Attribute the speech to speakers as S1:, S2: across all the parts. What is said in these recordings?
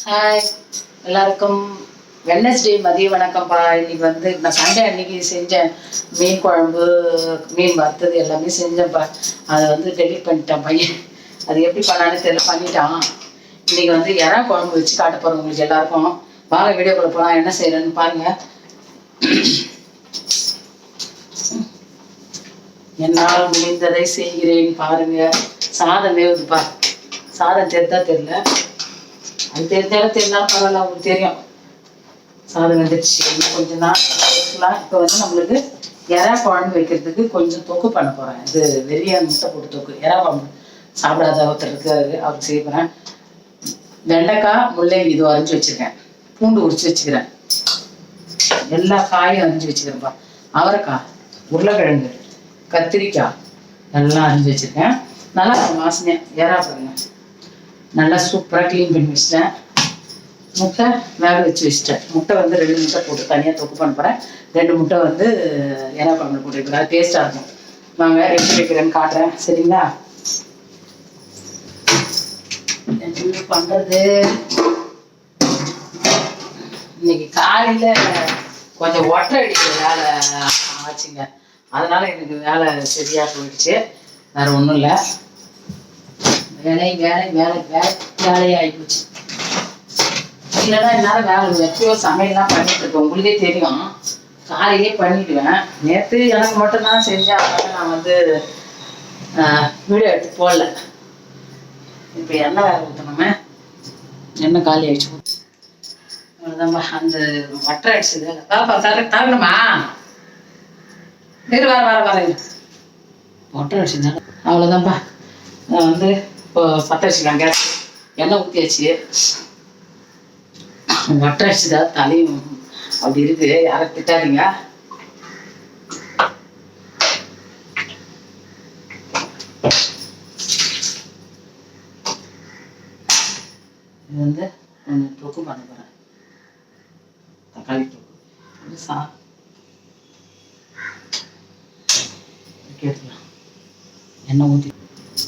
S1: Hi எல்லாருக்கும் Wednesday மதிய வணக்கம்ப்பா. இன்னைக்கு நான் சண்டே அன்னைக்கு செஞ்சேன் மீன் குழம்பு, மீன் வறுத்தது எல்லாமே செஞ்சேன்ப்பா. அதை டெலிட் பண்ணிட்டான் பையன். அது எப்படி பண்ணான்னு தெரியல, பண்ணிட்டான். இன்னைக்கு இறா குழம்பு வச்சு காட்ட போகிறோம் உங்களுக்கு எல்லாருக்கும். வாங்க வீடியோக்குள்ள போகலாம். என்ன செய்யறேன்னு பாருங்க. என்னால் முடிந்ததை செய்கிறேன் பாருங்க. சாதம் வேவுதுப்பா. சாதம் தெரிந்தா தெரியல, அது தெரிஞ்சாலும் தெரிஞ்சாலும் பரவாயில்ல, உங்களுக்கு தெரியும். சாதம் வந்துடுச்சு. இன்னும் கொஞ்சம் தான் வைக்கலாம். இப்போ நம்மளுக்கு எறா குழம்பு வைக்கிறதுக்கு கொஞ்சம் தொக்கு பண்ண போகிறேன். இது வெறியான முட்டை போட்டு தொக்கு. எறா குழம்பு சாப்பிடாத ஒருத்தர் இருக்காரு, அவருக்கு செய்ய போகிறேன். வெண்டைக்காய், முள்ளங்கி இது அரிஞ்சு வச்சுருக்கேன். பூண்டு உரிச்சு வச்சுக்கிறேன். எல்லா காயும் அரிஞ்சு வச்சுக்கிறேன்ப்பா. அவரைக்காய், உருளைக்கிழங்கு, கத்திரிக்காய் எல்லாம் அரிஞ்சு வச்சுருக்கேன். நல்லா வாசனையாக எறா பாருங்க. நல்லா சூப்பராக க்ளீன் பண்ணி வச்சிட்டேன். முட்டை வேக வச்சு வச்சிட்டேன். முட்டை 2 முட்டை போட்டு தனியாக தொக்கு பண்ண போகிறேன். 2 முட்டை எறா குழம்புல போட்டு வைக்கிறேன். அது டேஸ்ட்டாக இருக்கும். வாங்க எப்படி வைக்கிறேன்னு காட்டுறேன், சரிங்களா? எப்படி பண்ணுறது, இன்னைக்கு காலையில் கொஞ்சம் ஒற்றை அடிக்கிற வேலை ஆச்சுங்க. அதனால எனக்கு வேலை சரியாக போயிடுச்சு. வேறு ஒன்றும் இல்லை. வேலையாகி போச்சு. இல்லைன்னா என்னால் வேலை எப்பயோ சமையல்லாம் பண்ணிட்டு இருக்கேன். உங்களுக்கே தெரியும், காலையிலே பண்ணிடுவேன். நேற்று எனக்கு மட்டும்தான் செஞ்சேன். அதனால நான் வீடியோ எடுத்து போடல. இப்போ எண்ணெய் வேலை ஊற்றணுமே, எண்ணெய் காலி ஆயிடுச்சு. அவ்வளோதான்ப்பா. அந்த வட்டரை அடிச்சது பாப்பா தரணுமா? வர வட்டரை அடிச்சிருந்தாங்க. அவ்வளோதான்ப்பா. நான் இப்போ பற்ற வச்சுக்கலாம். கேஸ் எண்ணெய் ஊற்றியாச்சு. வட்டை அடிச்சுதா தலையும் அப்படி இருக்கு. யாரும் திட்டாதீங்க. இது கொஞ்சம் தொக்கு பண்ண போகிறேன். தக்காளி தொக்கு கேட்டுக்கலாம். எண்ணெய் ஊற்றி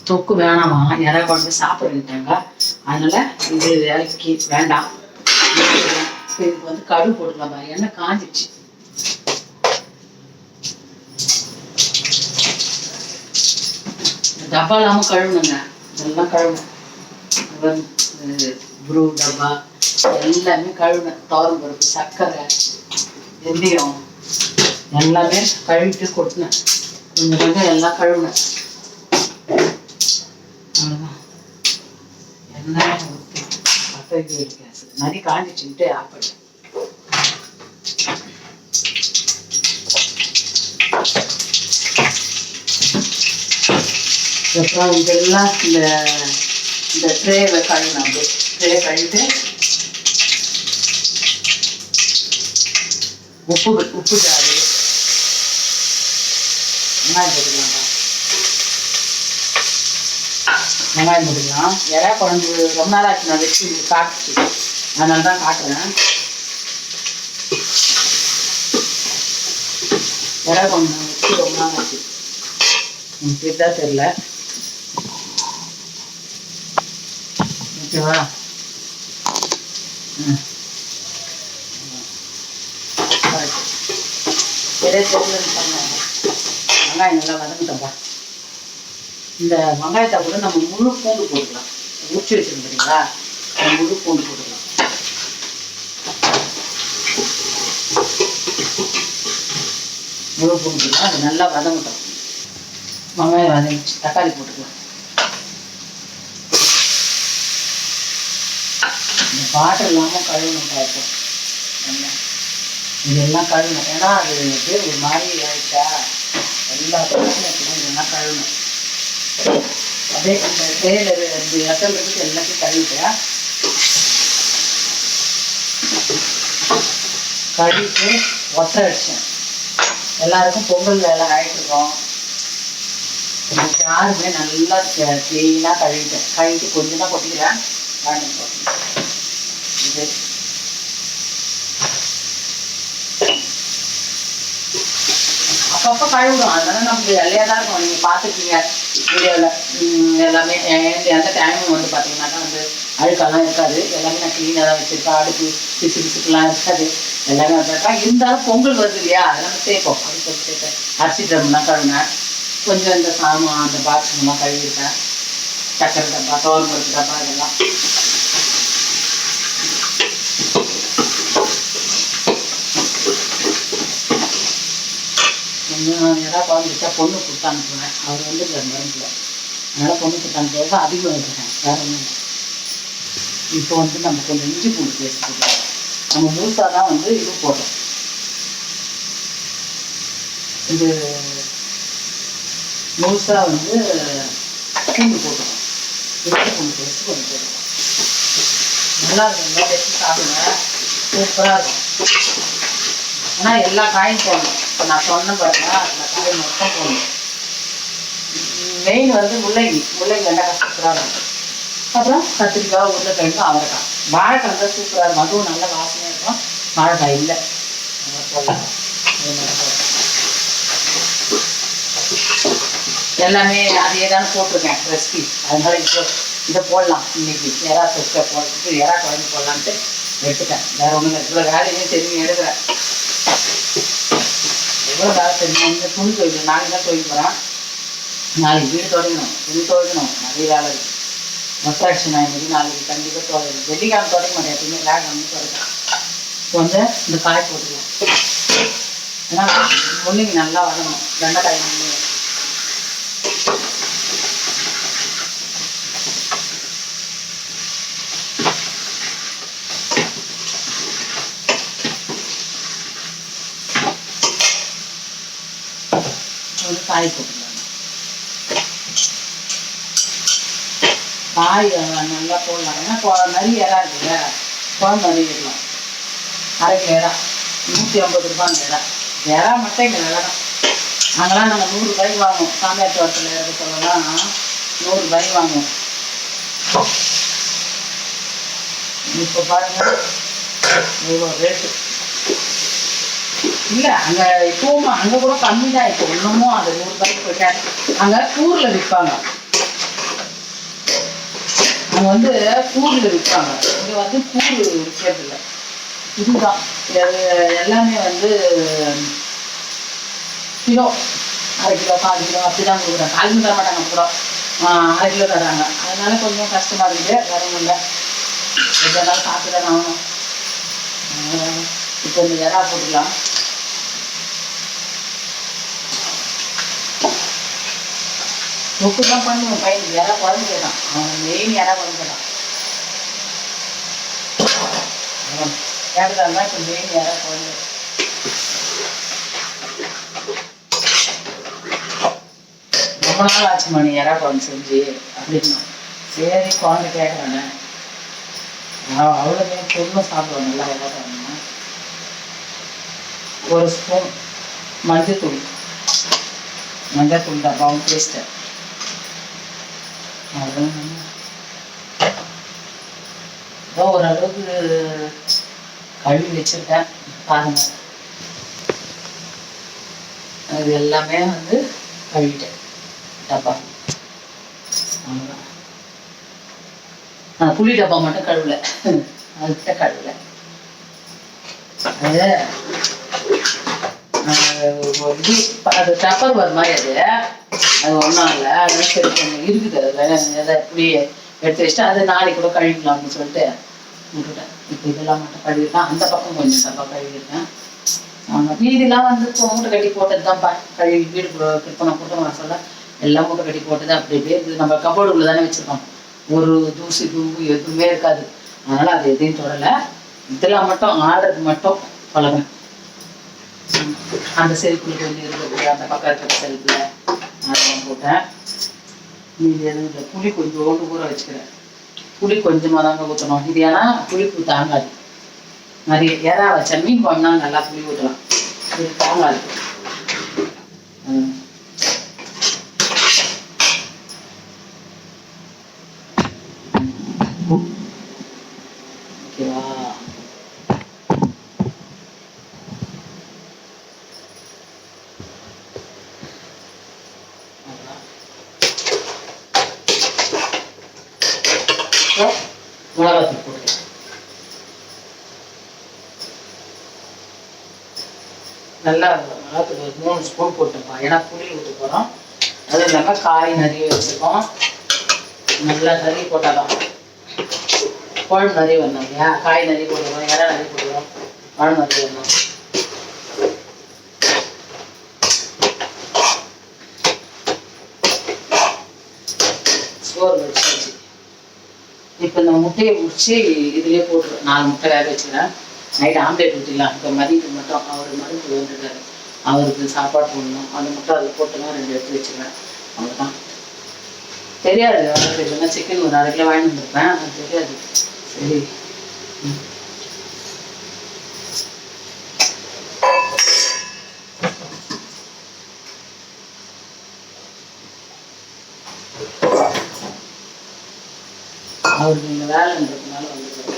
S1: தொக்கு வேணாமா, எறா குழம்பு சாப்பிடுட்டாங்க. அதனால இது வேலைக்கு வேண்டாம். இதுக்கு கடுகு போட்டுக்கலாம்ப்பா. எண்ணெய் காஞ்சிடுச்சு. டப்பா இல்லாமல் கழுவுணுங்க. இதெல்லாம் கழுவணும். ப்ரூ டப்பா எல்லாமே கழுவுனேன். துவரம் பருப்பு, சர்க்கரை, வெந்தயம் எல்லாமே கழுவிட்டு கொட்டினேன். கொஞ்சம் எல்லாம் கழுவுனேன். அவ்வளோதான். எண்ணெய் ஊற்றி பற்ற வைக்க கேஸ் நிறைய காஞ்சிச்சுட்டு ஆஃப் பண்ணி. அப்புறம் இதெல்லாம் இந்த ட்ரேவை கழுவினேன். அப்படியே ட்ரே கழுவிட்டு உப்பு ஜாடி வெங்காயம் போட்டுக்கலாம்ப்பா. வெங்காயம் போட்டுக்கலாம். எறா குழம்பு ரொம்ப நாள் ஆச்சு நான் வச்சு காட்டுச்சு. அதனால தான் காட்டுறேன். எறா குழம்பு நான் வச்சு ரொம்ப நாள் ஆச்சு. எனக்கு தெரிதா தெரியல. ஓகேவா? வெங்காயம் நல்லா வதங்கிட்டோம்ப்பா. இந்த வெங்காயத்தை கூட நம்ம முழு பூண்டு போட்டுக்கலாம். உரிச்சு வச்சுருந்தீங்களா, முழு பூண்டு போட்டுக்கலாம். முழு பூண்டுலாம் அது நல்லா வதங்கட்டும். வெங்காயம் வதங்கிச்சு. தக்காளி போட்டுக்கலாம். இந்த பாட்டில் இல்லாமல் கழுவணும் பார்ப்போம். இதெல்லாம் கழுவணும். ஏன்னா அது அப்படியே ஒரு மாதிரி ஆயிடுச்சா, எல்லா பிரச்சனைக்கும் இதெல்லாம் கழுவணும். அப்படியே இந்த தேயில எத்தனை இருக்கு எல்லாத்தையும் கழுவிட்டேன். கழுவிட்டு ஒற்றை அடிச்சேன். எல்லாருக்கும் பொங்கல் வேலை ஆகிட்டுருக்கோம். யாருமே நல்லா க்ளீனாக கழுவிட்டேன். கழுவிட்டு கொஞ்சம் தான் கொட்டிக்கிறேன். இது அப்பப்போ கழுவிடும். அதனால நமக்கு வெள்ளையாக தான் இருக்கும். நீங்கள் பார்த்துருக்கீங்க. வீடியோவில் எல்லாமே எந்த டைமும் வந்து பார்த்தீங்கன்னாக்கா வந்து அழுக்கெல்லாம் இருக்காது. எல்லாமே நான் க்ளீனாக தான் வச்சுருக்கேன். அடுப்பு பிசு பிசுக்கெல்லாம் இருக்காது. எல்லாமே வந்துருக்கா. இருந்தாலும் பொங்கல் வருது இல்லையா, அதெல்லாம் சேர்ப்போம். அப்படின்னு சொல்லி சேர்ப்பேன். அரிசி ட்ரம்லாம் கழுவினேன். கொஞ்சம் இந்த சாமான் அந்த பாத்ரூம்லாம் கழுவிருக்கேன். சக்கரை டப்பா, துவரம்பருப்பு டப்பா இதெல்லாம். கொஞ்சம் யாராவது குழம்பு வச்சா பொண்ணு கொடுத்து அனுப்புவேன். அவர் வந்து மருந்துல அதனால் பொண்ணு கொடுத்து அனுப்புறது அதிகம் வைக்கிறேன். வேற ஒன்றும் இல்லை. இப்போ வந்து நம்ம கொஞ்சம் இஞ்சி பூண்டு பேஸ்ட் போடுறோம். நம்ம முழுசாக தான் வந்து இது போடுறோம். இது முழுசாக வந்து பூண்டு போட்டுருவோம். இஞ்சி பூண்டு பேஸ்ட் கொஞ்சம் போடுவோம். நல்லா இருக்கும். நல்லா வச்சு சாப்பிடுங்க. சூப்பராக இருக்கும். ஆனால் எல்லா காயும் போடணும். இப்போ நான் சொன்ன பாருங்க, அந்த காய் மொத்தம் போடணும். மெயின் வந்து முள்ளங்கி வெண்டைக்காய் சூப்பராக இருக்கும். அப்புறம் கத்திரிக்காய், உருளைக்கிழங்கு, அவரைக்காய். வாழைக்காய் தான் சூப்பராக இருக்கும். அதுவும் நல்ல வாசனையாக இருக்கும். வாழைக்காய் இல்லை போடலாம். எல்லாமே அதே தானே போட்டிருக்கேன் ரெசிபி. அதனால இப்போ இதை போடலாம். இன்னைக்கு எறா தொக்கை போட்டு எறா குழம்பு போடலான்ட்டு எடுத்துட்டேன். வேற ஒன்றும் இல்லை. வேலையுமே தெரியும் எடுக்கிறேன். எவ்வளோ வேலை தெரியும். இந்த துணி துவைக்கணும். நாளைக்கு தான் துவைக்க போகிறேன். நாளைக்கு வீடு துடைக்கணும், துணி துவைக்கணும். நிறைய வேலை இருக்குது. மொத்தராட்சி நான் இன்னைக்கு நாளைக்கு கண்டிப்பாக துவைக்கணும். வெள்ளிக்கிழமை துடைக்க மாட்டேன். எப்பயுமே வியாழக்கிழமை துடைக்கணும். இப்போ வந்து இந்த காய் போட்டுக்கலாம். ஏன்னா முள்ளங்கி நல்லா வதங்கணும். வெண்டைக்காய் முள்ளங்கி வந்து காய் போட்டுக்கலாம். காய் நல்லா போடலாம். ஏன்னா நிறைய இறா இருக்குல்ல, குழம்பு நிறைய இருக்கலாம். அரை கிலோ இறா 150 ரூபாய் இறா. இறா மட்டும் இங்கே விலை தான். அங்கெல்லாம் நாங்கள் 100 ரூபாய்க்கு வாங்குவோம். சாமியார் தோட்டத்தில் இருக்க சொல்லலாம் 100 ரூபாய்க்கு வாங்குவோம். இப்போ பாருங்க இவ்வளோ ரேட்டு இல்லை. அங்கே இப்போவும் அங்கே கூட கம்மி தான். இப்போ இன்னமும் அந்த 100 ரூபாய்க்கு போயிட்டேன். அங்கே கூரில் விற்பாங்க. அங்கே வந்து கூரில் விற்பாங்க. இங்கே வந்து கூறு விற்கிறது இல்லை. இதுதான் எல்லாமே வந்து கிலோ, அரை கிலோ, 4 கிலோ அப்படி தான் கொடுக்குறாங்க. 4 கிலோ தர மாட்டாங்க கூட, 1/2 கிலோ தராங்க. அதனால கொஞ்சம் கஷ்டமாக இருக்குது. வேற ஒன்றும் இல்லை. எதனாலும் சாப்பிட்டு தான் ஆகணும். இப்போ இந்த இறா போட்டுக்கலாம். தொக்கு தான் பண்ணுவோம். பையனுக்கு இறா குழம்பு கேட்டான். அவன் மெயின் இறா குழம்பு கேட்டான். கேட்டதால் தான் இப்போ மெயின் இறா குழம்பு. ரொம்ப நாள் ஆச்சு மணி இறா குழம்பு செஞ்சு அப்படின்னா. சரி குழந்தை கேட்குறானே. அவ்வளோவே பொருளும் சாப்பிடுவோம். நல்லா இறா குழம்புனா 1 ஸ்பூன் மஞ்சத்தூள் தான் பவுன் பேஸ்ட்டு. ஓரளவுக்கு கழுவி வச்சிருக்கேன் பாருங்க. அது எல்லாமே வந்து கழுவிட்டேன் டப்பா. புளி டப்பா மட்டும் கழுவல, அதுக்கிட்ட கழுவல. இது அது டப்பர் வர மாதிரி அது ஒன்றும் இல்லை. அது சரி கொஞ்சம் இருக்குது. அதில் எதை இப்படி எடுத்து வச்சுட்டு அது நாளைக்கு கூட கழுவிக்கலாம் அப்படின்னு சொல்லிட்டு விட்டுட்டேன். இப்போ இதெல்லாம் மட்டும் கழுவிருக்கேன். அந்த பக்கம் கொஞ்சம் டப்பா கழுவிருக்கேன். மீதிலாம் வந்து மூட்டை கட்டி போட்டது தான் கழுவி வீடு கொடுத்தோம் சொல்ல எல்லாம் மூட்டை கட்டி போட்டது அப்படி இப்படியே இருக்குது. நம்ம கபோர்டுக்குள்ள தானே வச்சுருக்கோம். ஒரு தூசி தூம்பு எதுவுமே இருக்காது. அதனால் அது எதையும் தொடலை. இதெல்லாம் மட்டும் ஆடுறது மட்டும் பழகும். அந்த செருப்புல கொஞ்சம் இருக்குது. அந்த பக்கம் இருக்கிற செருப்புல அதெல்லாம் போட்டேன். மீதி எதுவும் இல்லை. புளி கொஞ்சோண்டு ஊற வச்சுக்கிறேன். புளி கொஞ்சமாக தாங்க ஊற்றணும். இது ஏன்னா புளிப்பு தாங்காது. நிறைய இறா வச்சா மீன் குழம்புனா நல்லா புளி ஊற்றலாம். இது தாங்காது. ஓகேவா? நல்லா மிளகாத்தூள் ஒரு 3 ஸ்பூன் போட்டுப்பா. ஏன்னா புளி ஊற்ற போகிறோம். அதுவும் இல்லாமல் காய் நிறைய வச்சுருக்கோம். நல்லா நிறைய போட்டாதான் குழம்பு நிறைய வரணும் இல்லையா? காய் நிறைய போடுவோம், இலை நிறைய போடுவோம், குழம்பு நிறைய வரணும். சோறு வச்சு இப்போ இந்த முட்டையை முடிச்சு இதுலேயே போட்டுருவேன். 4 முட்டை வேக வச்சுக்கிறேன். நைட் ஆம்லேட் ஊற்றிடலாம். இப்போ மதியத்துக்கு மட்டும் அவர் மருந்து வந்துருக்காரு, அவருக்கு சாப்பாடு போடணும். அந்த முட்டை அதில் போட்டுலாம் 2 எடுத்து வச்சுருவேன். அவ்வளோதான். தெரியாது அவருக்கு. இல்லைன்னா சிக்கன் ஒரு 1/2 கிலோ வாங்கி வந்துருப்பேன், அது தெரியாது. சரி. அவருக்கு இந்த வேலைன்றதுனால வந்துருக்காரு.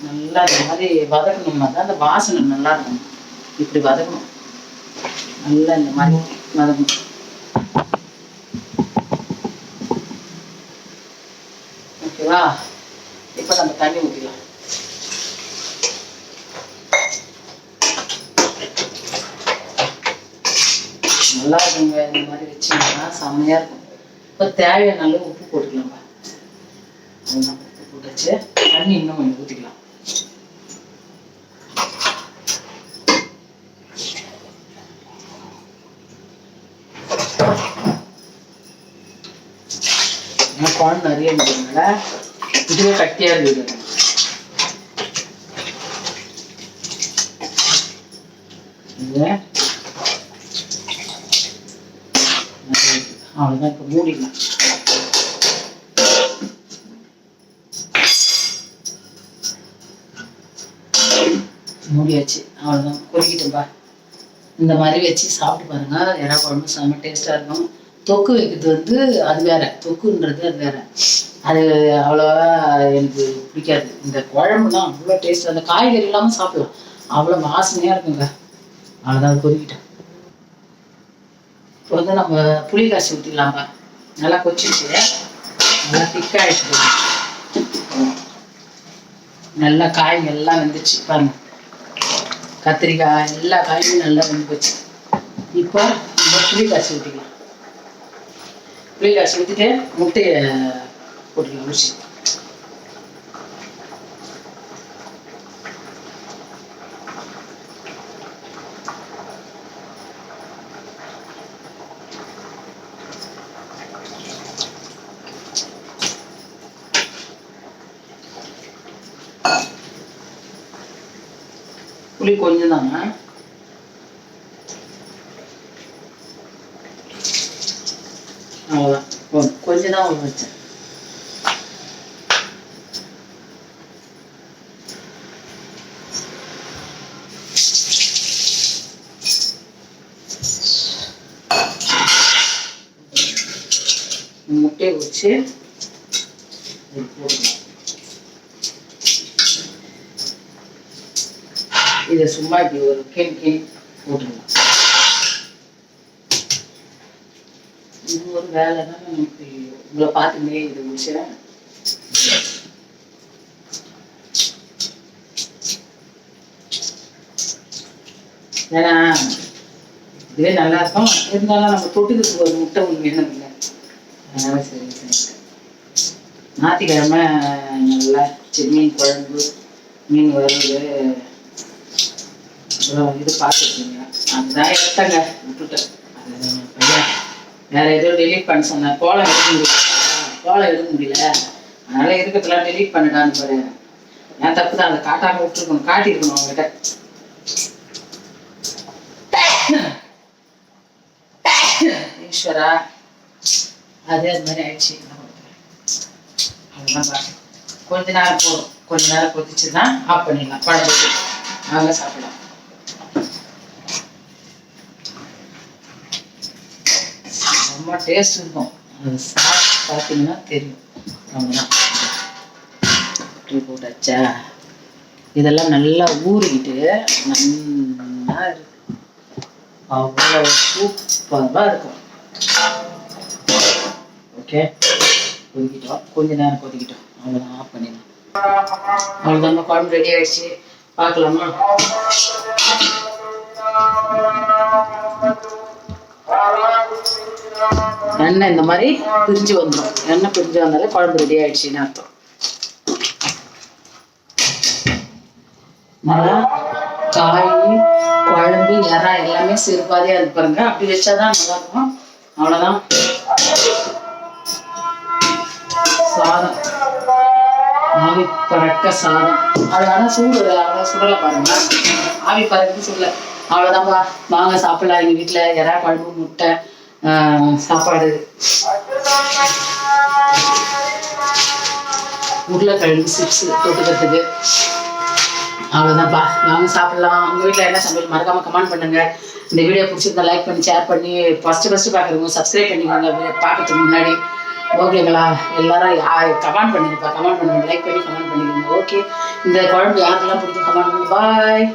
S1: நல்லா இந்த மாதிரி வதக்கணும்னா தான் அந்த வாசனை நல்லா இருக்கும். இப்படி வதக்கணும், நல்லா இந்த மாதிரி வதக்கணும். ஓகேவா? இப்போ நம்ம தண்ணி ஊற்றிக்கலாம். நல்லா இருக்குங்க. இந்த மாதிரி வச்சிங்கன்னா செம்மையாக இருக்கும். இப்போ தேவையான அளவு உப்பு போட்டுக்கலாம்ப்பா. அதுதான் உப்பு போட்டுச்சு. தண்ணி இன்னும் கொஞ்சம் ஊற்றிக்கலாம். குழம்பு நிறைய இருக்கிறதுனால இதுவே கட்டியாக இருக்குது. அவ்வளோதான். இப்போ மூடிக்கலாம். மூடியாச்சு. அவ்வளோதான். கொதிக்கிட்டும்பா. இந்த மாதிரி வச்சு சாப்பிட்டு பாருங்க. இறா குழம்பு செம்ம டேஸ்ட்டாக இருக்கும். தொக்கு வைக்கிறது அது வேற, தொக்குன்றது அது வேற. அது அவ்வளோவா எனக்கு பிடிக்காது. இந்த குழம்புலாம் அவ்வளோ டேஸ்ட். அந்த காய்கறி இல்லாமல் சாப்பிடலாம், அவ்வளோ வாசனையாக இருக்குங்க. அவ்வளோதான். கொதிக்கிட்டேன். இப்போ நம்ம புளி காய்ச்சி ஊற்றிடலாம்ப்பா. நல்லா கொச்சிச்சு, நல்லா திக்காயிடுச்சு. நல்லா காய்ங்க எல்லாம் வெந்துச்சு பாருங்க. கத்திரிக்காய் எல்லா காயும் நல்லா வெந்து போச்சு. இப்போ நம்ம புளி காய்ச்சி ஊற்றிக்கலாம். புளி காய்ச்சி ஊற்றிட்டு முட்டையை போட்டுக்கலாம். முடிச்சு புளி கொஞ்சம் தாங்க. அவ்வளோதான். கொஞ்சம் தான் உள்ள வச்சேன். முட்டையை வச்சு போடணும். இதை சும்மா இப்படி ஒரு கேன் போட்டுருலாம். இது ஒரு வேலை தான் நமக்கு. உங்களை பார்த்துமே இது முடிச்சேன். ஏன்னா இதுவே நல்லா இருக்கும். இருந்தாலும் நம்ம தொட்டுக்கிறதுக்கு ஒரு முட்டை ஒன்று வேணும் இல்லை? அதனால சரி சரி. ஞாயிற்றுக்கிழமை நல்லா மீன் குழம்பு, மீன் வறுவல், இது பார்த்துருக்கீங்க. அதுதான் எடுத்தங்க விட்டுட்டேன். வேற ஏதோ டெலீட் பண்ண சொன்னேன். கோலம் எடுக்க முடியல. அதனால இருக்கிறதுலாம் டெலீட் பண்ணிட்டான்னு பாரு. என் தப்பு தான். அதை காட்டாம விட்டுருக்கணும், காட்டியிருக்கணும் அவங்ககிட்ட. ஈஸ்வரா, அதே அது மாதிரி ஆயிடுச்சு. அதுதான் கொஞ்ச நேரம் போதும். கொஞ்ச நேரம் கொதிச்சுன்னா ஆஃப் பண்ணிடலாம். குழம்பு நாங்க சாப்பிடலாம். ரொம்ப டேஸ்ட் இருக்கும். அது சாப்பிட்டு பார்த்தீங்கன்னா தெரியும். அவ்வளோதான். இப்படி போட்டாச்சா? இதெல்லாம் நல்லா ஊறிக்கிட்டு நல்லா இருக்கு. அவ்வளோ சூப்பராக இருக்கும். ஓகே, கொதிக்கிட்டோம், கொஞ்ச நேரம் கொதிக்கிட்டோம், அவ்வளோதான். ஆஃப் பண்ணிடலாம். அவ்வளோதாங்க, குழம்பு ரெடி ஆயிடுச்சு. பார்க்கலாமா? எண்ணெய் இந்த மாதிரி பிரிஞ்சு வந்துடும். எண்ணெய் பிரிஞ்சு வந்தாலே குழம்பு ரெடி ஆயிடுச்சுன்னு அர்த்தம். நல்லா காய், குழம்பு, இறா எல்லாமே சிறுபாதியாக இருக்கு பாருங்க. அப்படி வச்சாதான் நல்லா இருக்கும். அவ்வளோதான். சாதம், ஆவி பறக்க சாதம். அதனால சூடு அவ்வளோ சுடலை பாருங்க. ஆவி பறக்க சுடலை. அவ்வளோதான்ப்பா. வாங்க சாப்பிடலாம். எங்கள் வீட்டில் இறா குழம்பு, முட்டை, சாப்பாடு, உருளைக்கிழங்கு சிப்ஸ் தொட்டுக்கிறதுக்கு. அவ்வளோதான்ப்பா. வாங்க சாப்பிடலாம். உங்கள் வீட்டில் என்ன சமையல் மறக்காமல் கமெண்ட் பண்ணுங்க. இந்த வீடியோ பிடிச்சிருந்தா லைக் பண்ணி ஷேர் பண்ணி ஃபஸ்ட்டு பார்க்குறவங்க சப்ஸ்கிரைப் பண்ணிக்கோங்க பார்க்கறதுக்கு முன்னாடி. ஓகேங்களா? எல்லாரும் கமெண்ட் பண்ணுங்கப்பா. கமெண்ட் பண்ணுங்க, லைக் பண்ணி கமெண்ட் பண்ணிக்கோங்க. ஓகே, இந்த குழம்பு யாருக்கெல்லாம் பிடிக்கும் கமெண்ட் பண்ணுங்க. பாய்.